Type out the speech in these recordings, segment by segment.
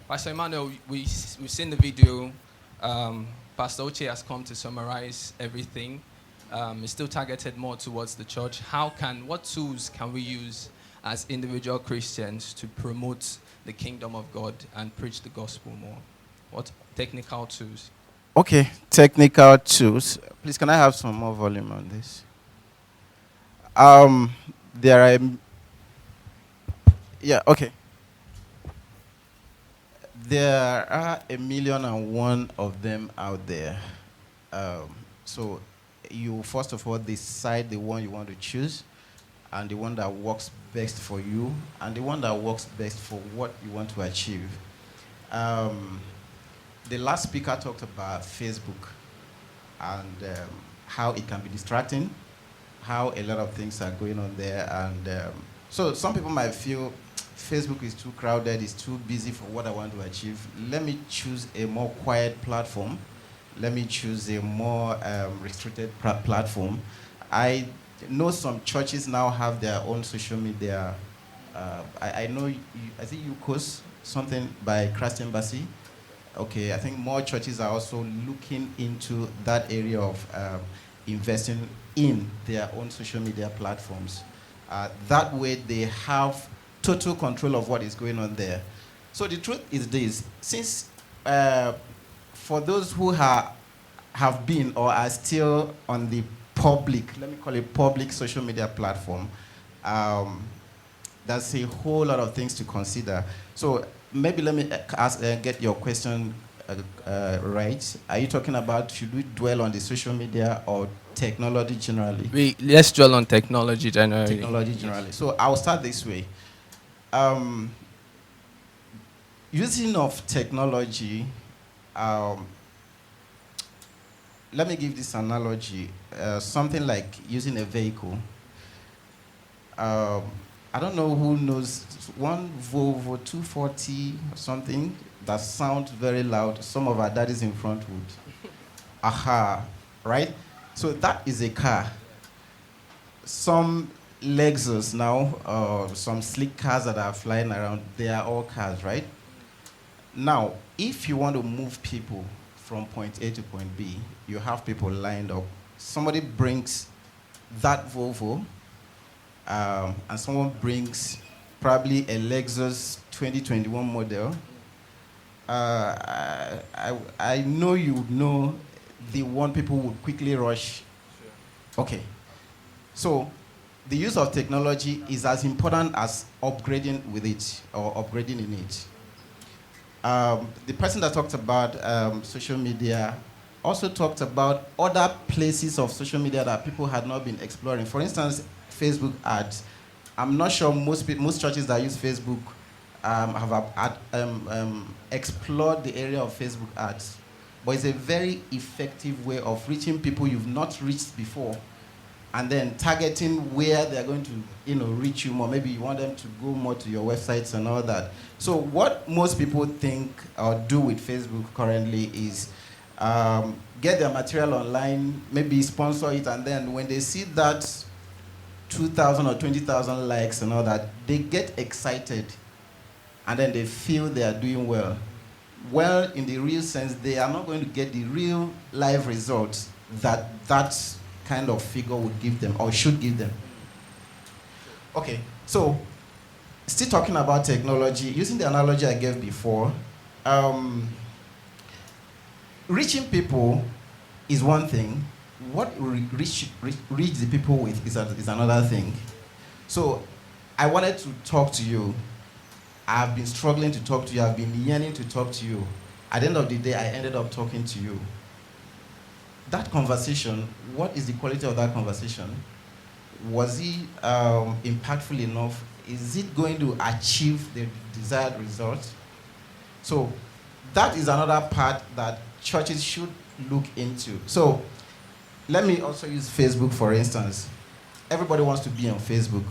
Pastor Emmanuel, we've seen the video. Pastor Oche has come to summarize everything. It's still targeted more towards the church. What tools can we use as individual Christians to promote the kingdom of God and preach the gospel more? What technical tools? Okay, technical tools. Please, can I have some more volume on this? Um, there are, yeah, okay. There are 1,000,001 of them out there. So you first of all decide the one you want to choose, and the one that works best for you, and the one that works best for what you want to achieve. Um, the last speaker talked about Facebook and how it can be distracting, how a lot of things are going on there. And so some people might feel Facebook is too crowded, it's too busy for what I want to achieve. Let me choose a more quiet platform. Let me choose a more restricted platform. I know some churches now have their own social media. I know, I think UCOS, something by Christ Embassy. Okay, I think more churches are also looking into that area of investing in their own social media platforms. That way they have total control of what is going on there. So the truth is this: since for those who have been or are still on the public, let me call it public social media platform, there's a whole lot of things to consider. So maybe let me get your question right. Are you talking about should we dwell on the social media or technology generally? Let's dwell on technology generally. Technology generally. So I'll start this way. Using of technology, let me give this analogy. Something like using a vehicle. I don't know who knows one Volvo 240 or something that sounds very loud. Some of our daddies in front would. Aha, right? So that is a car. Some Lexus now, some slick cars that are flying around, they are all cars, right? Now, if you want to move people from point A to point B, you have people lined up. Somebody brings that Volvo, and someone brings probably a Lexus 2021 model. I know you would know the one people would quickly rush. Okay. So the use of technology is as important as upgrading with it or upgrading in it. The person that talked about social media also talked about other places of social media that people had not been exploring. For instance, Facebook ads. I'm not sure most churches that use Facebook have explored the area of Facebook ads, but it's a very effective way of reaching people you've not reached before, and then targeting where they're going to, reach you more. Maybe you want them to go more to your websites and all that. So what most people think or do with Facebook currently is get their material online, maybe sponsor it, and then when they see that 2,000 or 20,000 likes and all that, they get excited, and then they feel they are doing well. Well, in the real sense, they are not going to get the real live results that kind of figure would give them or should give them. Okay, so still talking about technology, using the analogy I gave before, reaching people is one thing. What we reach the people with is another thing. So I wanted to talk to you. I've been struggling to talk to you. I've been yearning to talk to you. At the end of the day, I ended up talking to you. That conversation, what is the quality of that conversation? Was it impactful enough? Is it going to achieve the desired result? So that is another part that churches should look into. So let me also use Facebook, for instance. Everybody wants to be on Facebook.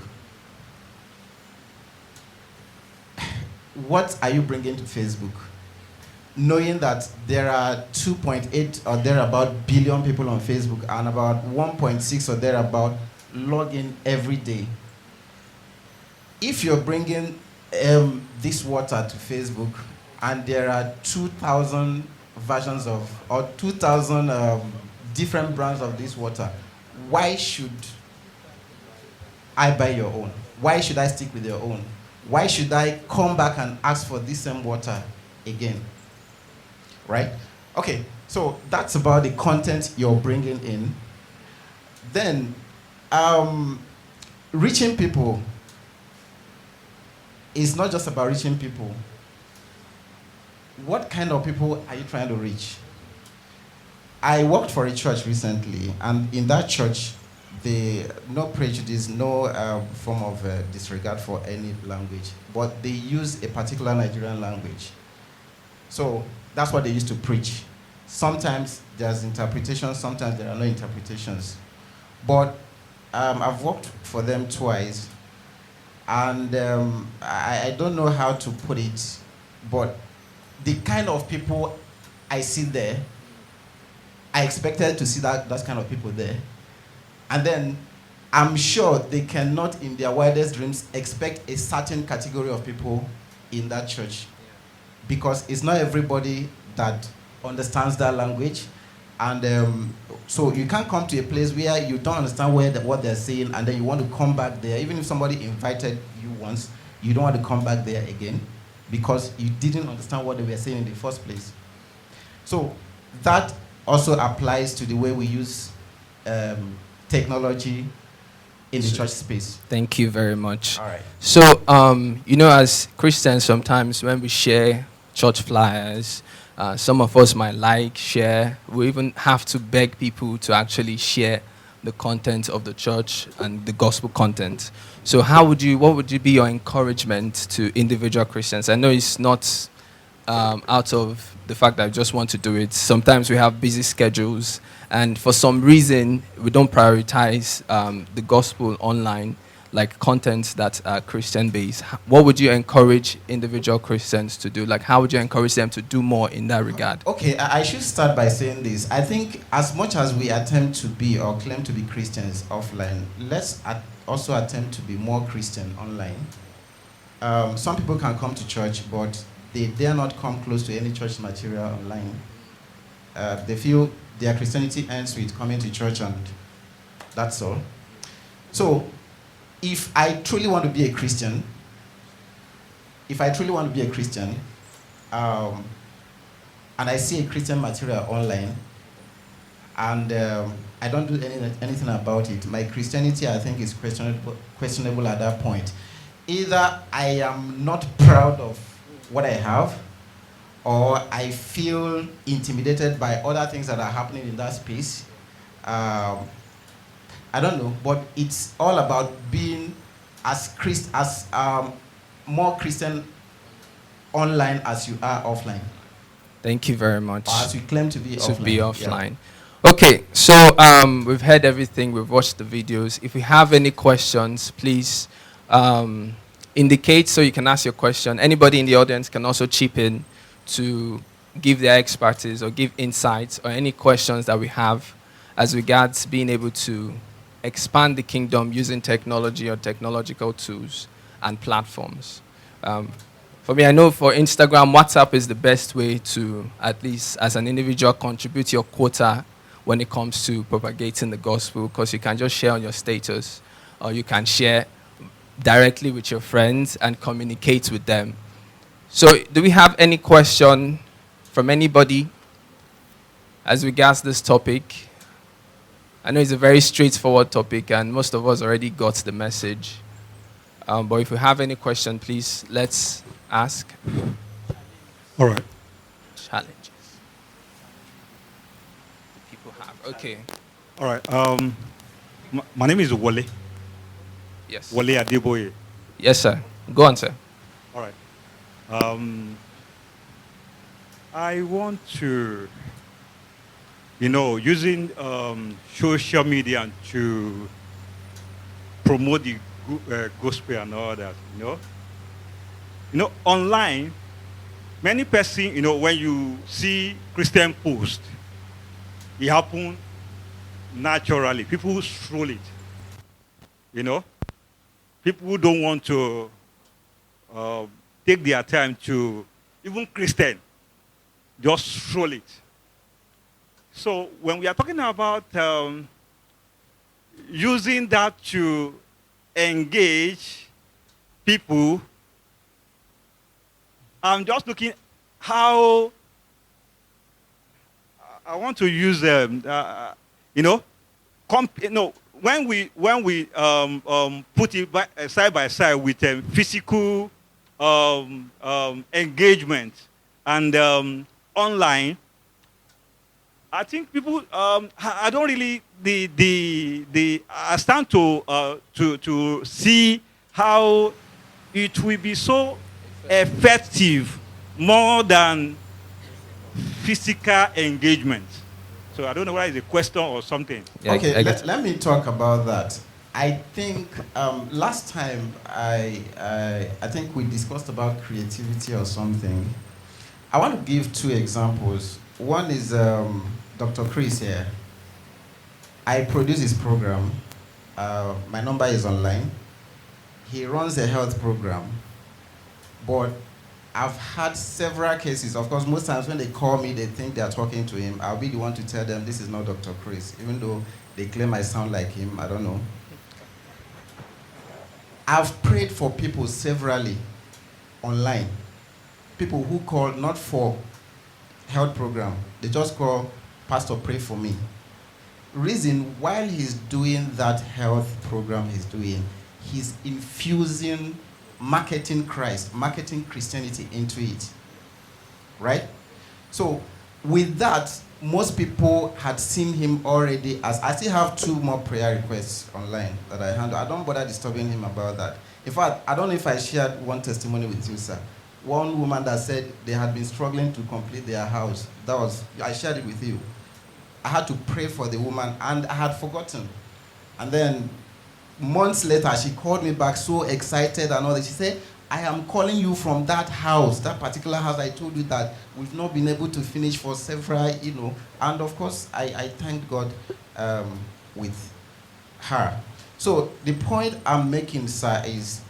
What are you bringing to Facebook? Knowing that there are 2.8 or thereabout billion people on Facebook and about 1.6 or thereabout log in every day. If you're bringing this water to Facebook and there are 2,000 versions of, or 2,000 different brands of this water, why should I buy your own? Why should I stick with your own? Why should I come back and ask for this same water again? Right? Okay, so that's about the content you're bringing in. Then, reaching people is not just about reaching people. What kind of people are you trying to reach? I worked for a church recently, and in that church, no prejudice, no form of disregard for any language, but they use a particular Nigerian language. So that's what they used to preach. Sometimes there's interpretations, sometimes there are no interpretations. But I've worked for them twice, and I don't know how to put it, but the kind of people I see there, I expected to see that kind of people there. And then I'm sure they cannot, in their wildest dreams, expect a certain category of people in that church. Because it's not everybody that understands that language. And so you can't come to a place where you don't understand what they're saying, and then you want to come back there. Even if somebody invited you once, you don't want to come back there again because you didn't understand what they were saying in the first place. So that also applies to the way we use technology in the church space. Thank you very much. All right. So, as Christians, sometimes when we share church flyers, some of us might share. We even have to beg people to actually share the content of the church and the gospel content. So, what would be your encouragement to individual Christians? I know it's not out of the fact that I just want to do it. Sometimes we have busy schedules, and for some reason, we don't prioritize the gospel online, like content that are Christian-based. What would you encourage individual Christians to do? Like, how would you encourage them to do more in that regard? Okay, I should start by saying this. I think as much as we attempt to be or claim to be Christians offline, let's also attempt to be more Christian online. Some people can come to church, but they dare not come close to any church material online. They feel their Christianity ends with coming to church, and that's all. So, if I truly want to be a Christian, and I see a Christian material online, and I don't do anything about it, my Christianity, I think, is questionable at that point. Either I am not proud of what I have, or I feel intimidated by other things that are happening in that space. I don't know, but it's all about being more Christian online as you are offline. Thank you very much. Or as you claim to be offline. Yeah. Okay, so we've heard everything. We've watched the videos. If you have any questions, please indicate so you can ask your question. Anybody in the audience can also chip in to give their expertise or give insights or any questions that we have as regards being able to expand the kingdom using technology or technological tools and platforms. For me, I know for Instagram, WhatsApp is the best way to, at least as an individual, contribute your quota when it comes to propagating the gospel, because you can just share on your status, or you can share directly with your friends and communicate with them. So do we have any question from anybody as regards this topic? I know it's a very straightforward topic, and most of us already got the message. But if you have any question, please, let's ask. All right. Challenges people have. Okay. All right. My name is Wale. Yes. Wale Adeboye. Yes, sir. Go on, sir. All right. I want to, using social media to promote the gospel and all that, online, many persons, when you see Christian post, it happens naturally. People stroll it, People don't want to take their time to even Christian, just troll it. So when we are talking about using that to engage people, I'm just looking how I want to use you know, when we put it side by side with physical engagement and online, I think people I don't really I stand to see how it will be so effective more than physical engagement. So I don't know whether it's a question or something. Yeah, Okay, I get let me talk about that. I think last time I think we discussed about creativity or something. I want to give two examples. One is Dr. Chris here. I produce his program. My number is online. He runs a health program, but I've had several cases. Of course, most times when they call me, they think they're talking to him. I'll be the one to tell them this is not Dr. Chris, even though they claim I sound like him. I don't know. I've prayed for people severally online. People who call not for health program. They just call, Pastor, pray for me. Reason, while he's doing that health program he's infusing marketing Christ, marketing Christianity into it. Right? So with that, most people had seen him already as, I still have 2 more prayer requests online that I handle. I don't bother disturbing him about that. In fact, I don't know if I shared one testimony with you, sir. One woman that said they had been struggling to complete their house. I shared it with you. I had to pray for the woman and I had forgotten. And then months later, she called me back so excited and all that. She said, I am calling you from that house, that particular house I told you that we've not been able to finish for several, And of course, I thanked God with her. So the point I'm making, sir, is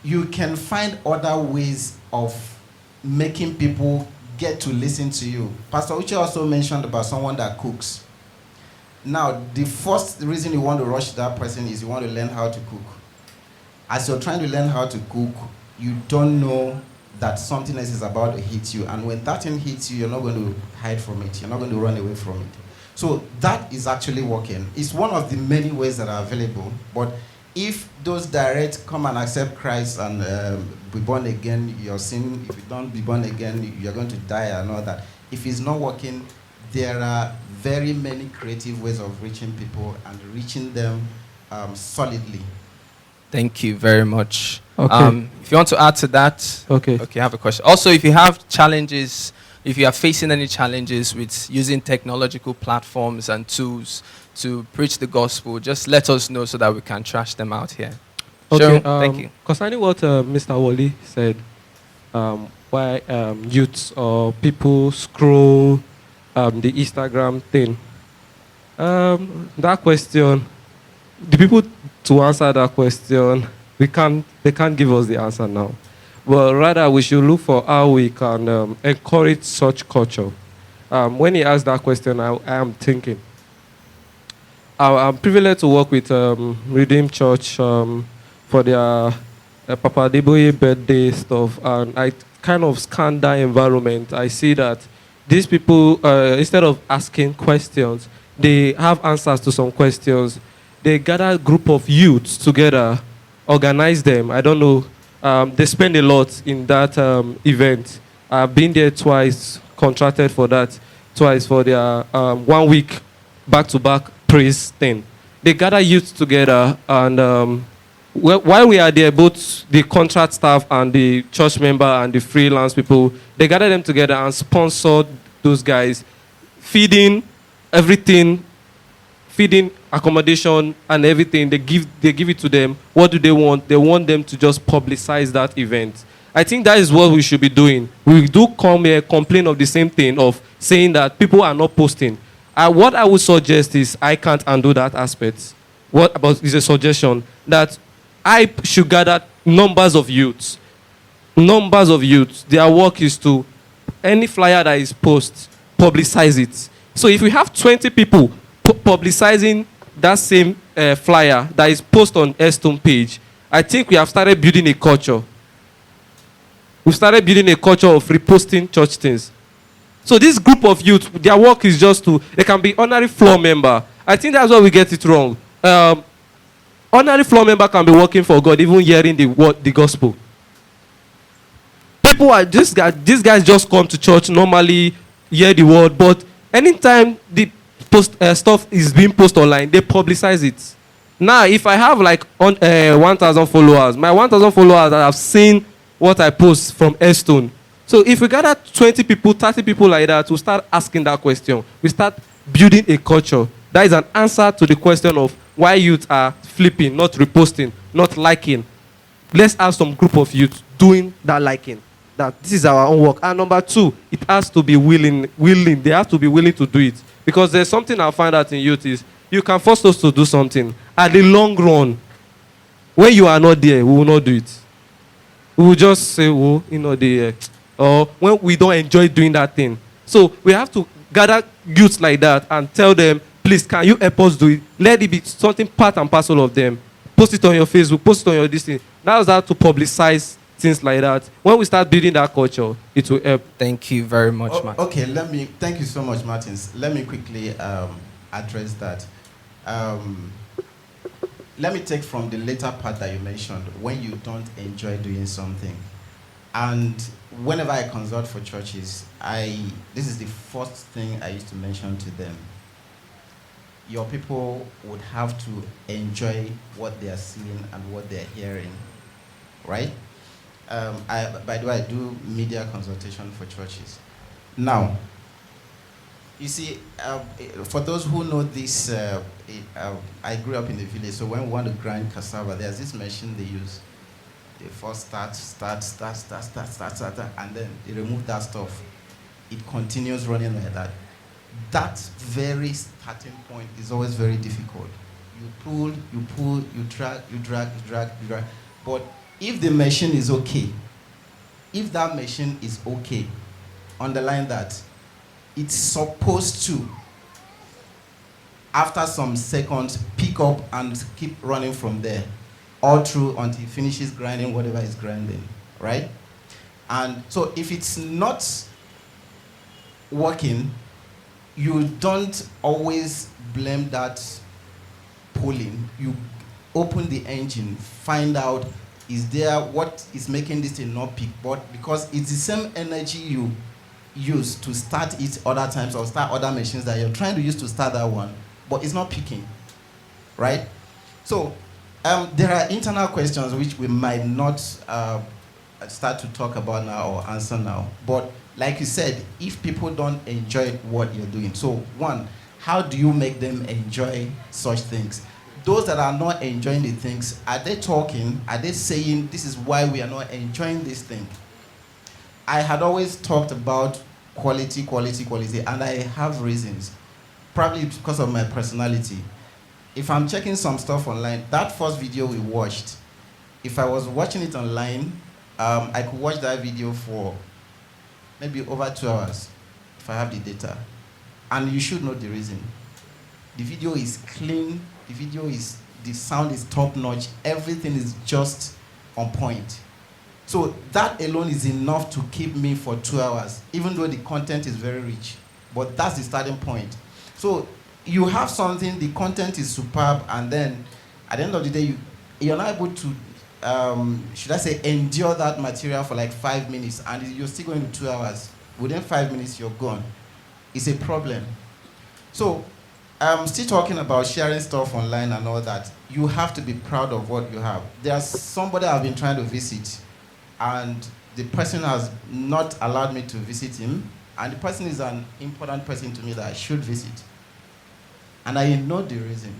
you can find other ways of making people get to listen to you. Pastor Uche also mentioned about someone that cooks. Now, the first reason you want to rush that person is you want to learn how to cook. As you're trying to learn how to cook, you don't know that something else is about to hit you. And when that thing hits you, you're not going to hide from it. You're not going to run away from it. So that is actually working. It's one of the many ways that are available. But if those direct come and accept Christ and be born again, your sin, if you don't be born again, you're going to die and all that. If it's not working, there are very many creative ways of reaching people and reaching them solidly. Thank you very much. Okay. If you want to add to that, Okay. I have a question. Also, if you have challenges, if you are facing any challenges with using technological platforms and tools to preach the gospel, just let us know so that we can trash them out here. Okay. Sure. Thank you. Concerning what Mr. Wally said, why youths or people scroll the Instagram thing. That question, the people to answer that question, they can't give us the answer now. But rather, we should look for how we can encourage such culture. When he asked that question, I am thinking. I'm privileged to work with Redeemed Church for their Papa Deboye birthday stuff, and I kind of scan that environment. I see that these people, instead of asking questions, they have answers to some questions. They gather a group of youths together, organize them. I don't know. They spend a lot in that event. I've been there twice, contracted for that, twice for their 1 week back-to-back praise thing. They gather youths together, and while we are there, both the contract staff and the church member and the freelance people, they gather them together and sponsor those guys, feeding, everything, feeding, accommodation, and everything. They give it to them. What do they want? They want them to just publicize that event. I think that is what we should be doing. We do come here, complain of the same thing, of saying that people are not posting. What I would suggest is, I can't undo that aspect. What about is a suggestion that I should gather numbers of youths, numbers of youths, their work is to, any flyer that is publicize it. So if we have 20 people publicizing that same flyer that is posted on Airstone page, I think we have started building a culture. We've started building a culture of reposting church things. So this group of youth, their work is just to, they can be honorary floor member. I think that's where we get it wrong. Honorary floor member can be working for God, even hearing the gospel. People are, these guys just come to church, normally hear the word, but anytime the stuff is being posted online, they publicize it. Now, if I have like 1,000 followers, my 1,000 followers that have seen what I post from Airstone. So if we gather 20 people, 30 people like that, to start asking that question, we start building a culture. That is an answer to the question of why youth are flipping, not reposting, not liking. Let's have some group of youth doing that liking. That this is our own work. And number two, it has to be willing. They have to be willing to do it. Because there's something I find out in youth is, you can force us to do something. At the long run, when you are not there, we will not do it. We will just say, oh, or when we don't enjoy doing that thing. So we have to gather youths like that and tell them, please, can you help us do it? Let it be something part and parcel of them. Post it on your Facebook, post it on your this thing. That's how to publicize things like that. When we start building that culture, it will help. Thank you very much, Martin. Okay, thank you so much, Martins. Let me quickly address that. Let me take from the later part that you mentioned, when you don't enjoy doing something. And whenever I consult for churches, this is the first thing I used to mention to them. Your people would have to enjoy what they are seeing and what they are hearing, right? By the way, I do media consultation for churches. Now, you see, for those who know this, I grew up in the village, so when we want to grind cassava, there's this machine they use. They first start, and then they remove that stuff. It continues running like that. That very starting point is always very difficult. You pull, you drag. But if the machine is okay, if that machine is okay, underline that, it's supposed to, after some seconds, pick up and keep running from there, all through until it finishes grinding whatever is grinding, right? And so if it's not working, you don't always blame that pulling. You open the engine, find out, is there what is making this thing not pick? But because it's the same energy you use to start it other times or start other machines that you're trying to use to start that one, but it's not picking, right? So there are internal questions which we might not start to talk about now or answer now. But like you said, if people don't enjoy what you're doing, so one, how do you make them enjoy such things? Those that are not enjoying the things, are they talking? Are they saying, this is why we are not enjoying this thing? I had always talked about quality, and I have reasons. Probably because of my personality. If I'm checking some stuff online, that first video we watched, if I was watching it online, I could watch that video for maybe over 2 hours, if I have the data. And you should know the reason. The video is clean, the sound is top notch, everything is just on point. So that alone is enough to keep me for 2 hours, even though the content is very rich. But that's the starting point. So you have something, the content is superb, and then at the end of the day, you're not able to, should I say, endure that material for like 5 minutes, and you're still going to 2 hours. Within 5 minutes, you're gone. It's a problem. So I'm still talking about sharing stuff online and all that. You have to be proud of what you have. There's somebody I've been trying to visit, and the person has not allowed me to visit him, and the person is an important person to me that I should visit. And I know the reason.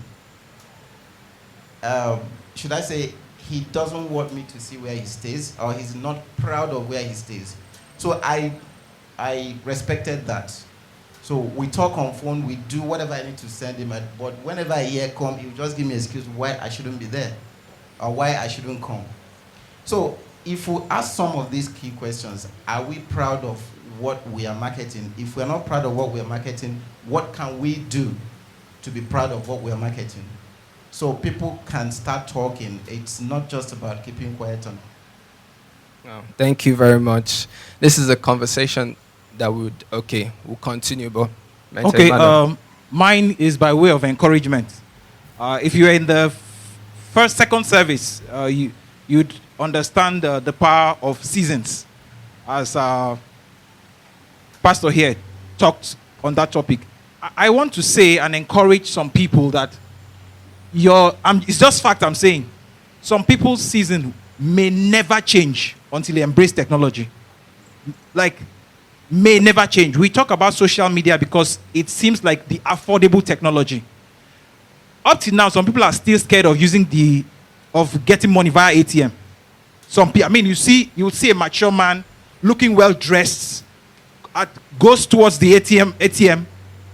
Should I say, he doesn't want me to see where he stays, or he's not proud of where he stays. So I respected that. So we talk on phone, we do whatever I need to send him, but whenever I hear come, he'll just give me an excuse why I shouldn't be there, or why I shouldn't come. So if we ask some of these key questions, are we proud of what we are marketing? If we're not proud of what we are marketing, what can we do to be proud of what we are marketing? So people can start talking. It's not just about keeping quiet on. Oh, thank you very much. This is a conversation that we'll continue, but Okay, mine is by way of encouragement. If you're in the second service, you'd understand the power of seasons, as Pastor here talked on that topic. I want to say and encourage some people that it's just fact I'm saying. Some people's season may never change until they embrace technology. Like, may never change. We talk about social media because it seems like the affordable technology. Up till now, some people are still scared of of getting money via ATM. Some people, I mean, you see a mature man looking well dressed, goes towards the ATM.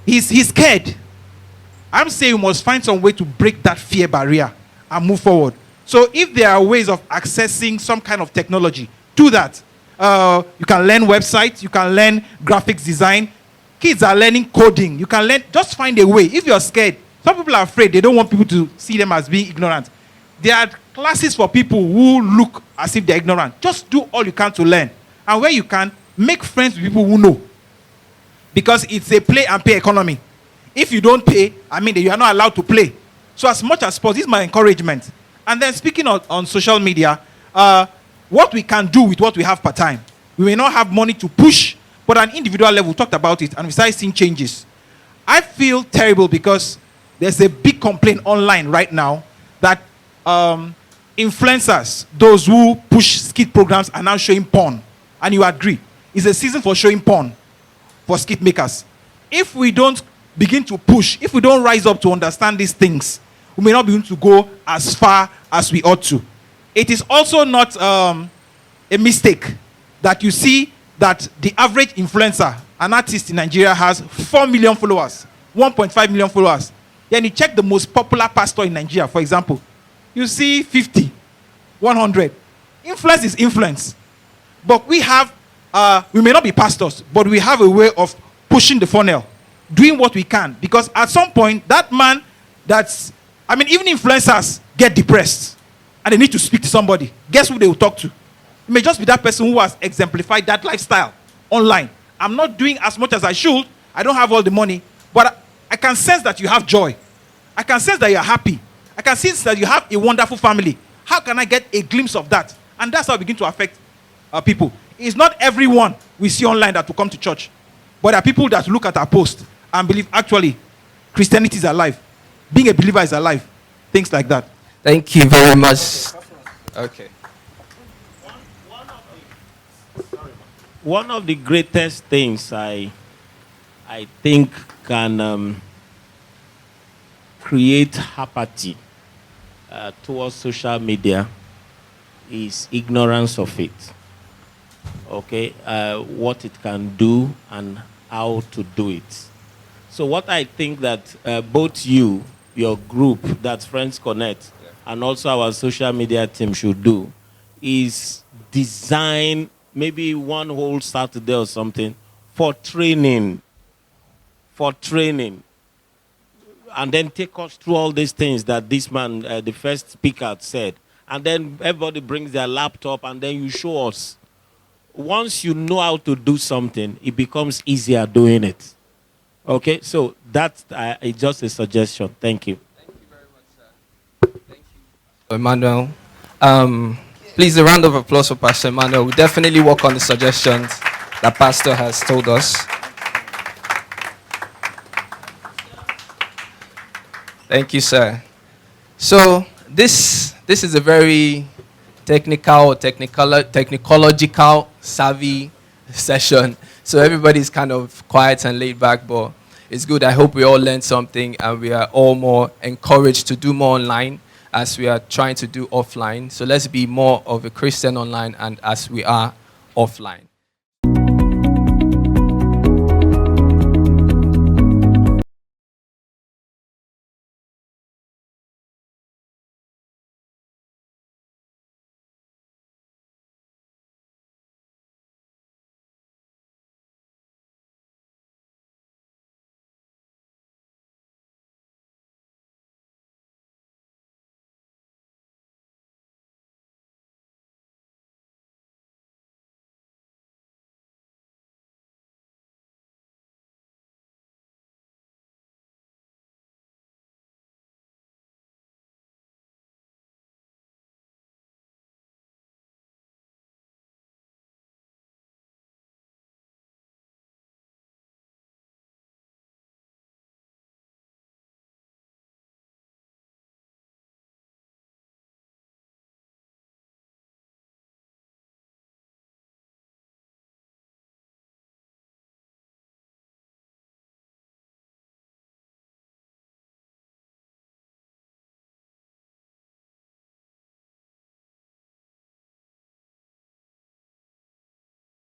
He's scared. I'm saying we must find some way to break that fear barrier and move forward. So if there are ways of accessing some kind of technology, do that. You can learn websites, you can learn graphics design. Kids are learning coding. You can learn, just find a way. If you're scared, some people are afraid. They don't want people to see them as being ignorant. There are classes for people who look as if they're ignorant. Just do all you can to learn. And where you can, make friends with people who know. Because it's a play and pay economy. If you don't pay, you are not allowed to play. So as much as possible, this is my encouragement. And then speaking on social media, what we can do with what we have per time. We may not have money to push, but at an individual level, we talked about it, and we started seeing changes. I feel terrible because there's a big complaint online right now that influencers, those who push skit programs, are now showing porn. And you agree. It's a season for showing porn for skit makers. If we don't begin to push, if we don't rise up to understand these things, we may not be able to go as far as we ought to. It is also not a mistake that you see that the average influencer, an artist in Nigeria, has 4 million followers, 1.5 million followers. Then you check the most popular pastor in Nigeria, for example, you see 50, 100. Influence is influence. But we may not be pastors, but we have a way of pushing the funnel, doing what we can. Because at some point, that man even influencers get depressed and they need to speak to somebody. Guess who they will talk to? It may just be that person who has exemplified that lifestyle online. I'm not doing as much as I should. I don't have all the money. But I can sense that you have joy. I can sense that you're happy. I can sense that you have a wonderful family. How can I get a glimpse of that? And that's how it begins to affect people. It's not everyone we see online that will come to church. But there are people that look at our post and believe, actually, Christianity is alive. Being a believer is alive. Things like that. Thank you very much. Okay. One of the greatest things I think can create apathy towards social media is ignorance of it. Okay, what it can do and how to do it. So what I think that both you, your group, that's Friends Connect, and also our social media team should do is design maybe one whole Saturday or something for training. And then take us through all these things that this man, the first speaker, said. And then everybody brings their laptop and then you show us. Once you know how to do something, it becomes easier doing it. Okay, so that's just a suggestion. Thank you. Thank you very much, sir. Thank you, Emmanuel. Please, a round of applause for Pastor Emmanuel. We definitely work on the suggestions that Pastor has told us. Thank you, sir. So this is a very technological savvy session. So everybody's kind of quiet and laid back, but it's good. I hope we all learned something and we are all more encouraged to do more online as we are trying to do offline. So let's be more of a Christian online and as we are offline.